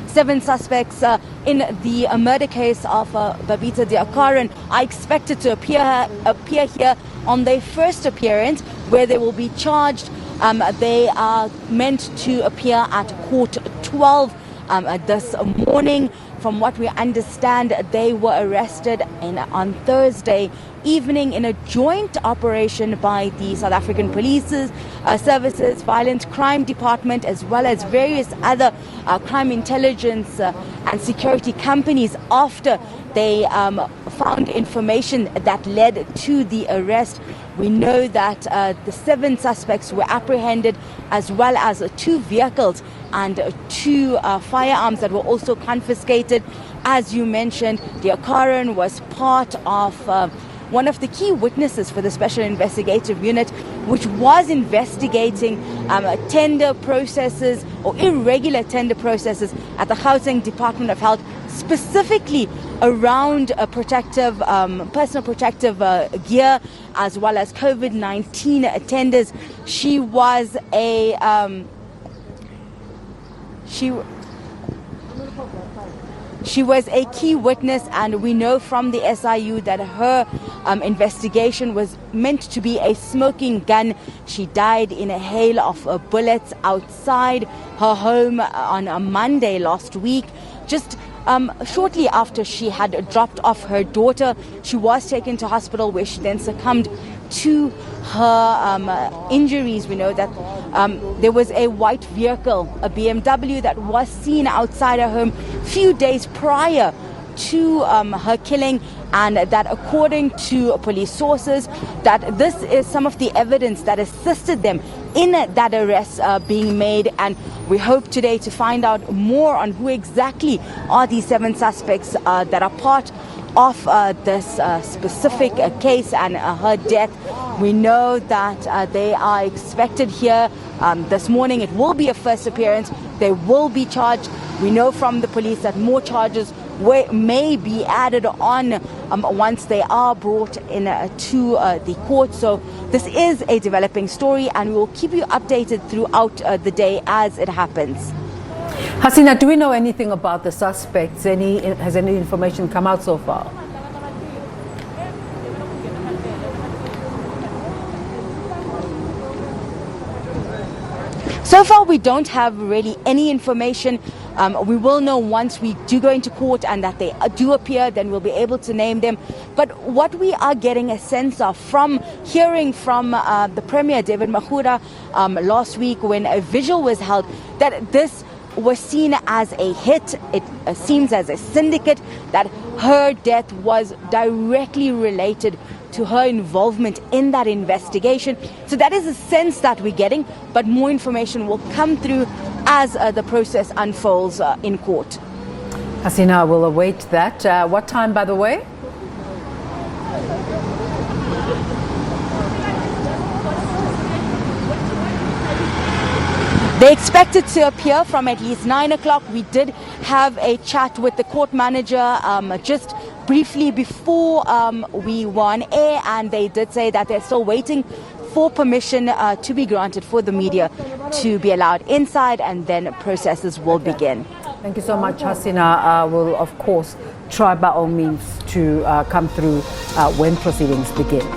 7 suspects in the murder case of Babita Deokaran are expected to appear here on their first appearance, where they will be charged. They are meant to appear at court 12 this morning. From what we understand, they were arrested on Thursday evening in a joint operation by the South African Police Services, Violent Crime Department, as well as various other crime intelligence and security companies, after they found information that led to the arrest. We know that the 7 suspects were apprehended, as well as 2 vehicles and 2 firearms that were also confiscated. As you mentioned, Deokaran was part of one of the key witnesses for the Special Investigative Unit, which was investigating tender processes or irregular tender processes at the Gauteng Department of Health, specifically around personal protective gear, as well as COVID-19 tenders. She was a She was a key witness, and we know from the SIU that her investigation was meant to be a smoking gun. She died in a hail of bullets outside her home on a Monday last week. Just shortly after she had dropped off her daughter, she was taken to hospital, where she then succumbed to her injuries. We know that there was a white vehicle, a BMW, that was seen outside her home few days prior to her killing, and that, according to police sources, that this is some of the evidence that assisted them in that arrest being made. And we hope today to find out more on who exactly are these 7 suspects that are part of this specific case and her death. We know that they are expected here this morning. It will be a first appearance. They will be charged. We know from the police that more charges may be added on once they are brought in to the court. So this is a developing story, and we will keep you updated throughout the day as it happens. Hasina, do we know anything about the suspects? Has any information come out so far? So far, we don't have really any information. We will know once we do go into court and that they do appear, then we'll be able to name them. But what we are getting a sense of from hearing from the Premier, David Makhura, last week, when a vigil was held, that this was seen as a hit. It seems as a syndicate, that her death was directly related to her involvement in that investigation. So that is a sense that we're getting, but more information will come through as the process unfolds in court. Hasina, we'll await that. What time, by the way? They expected to appear from at least 9 o'clock. We did have a chat with the court manager just briefly before we were on air, and they did say that they're still waiting for permission to be granted for the media to be allowed inside, and then processes will begin. Thank you so much, Hasina. We'll, of course, try by all means to come through when proceedings begin.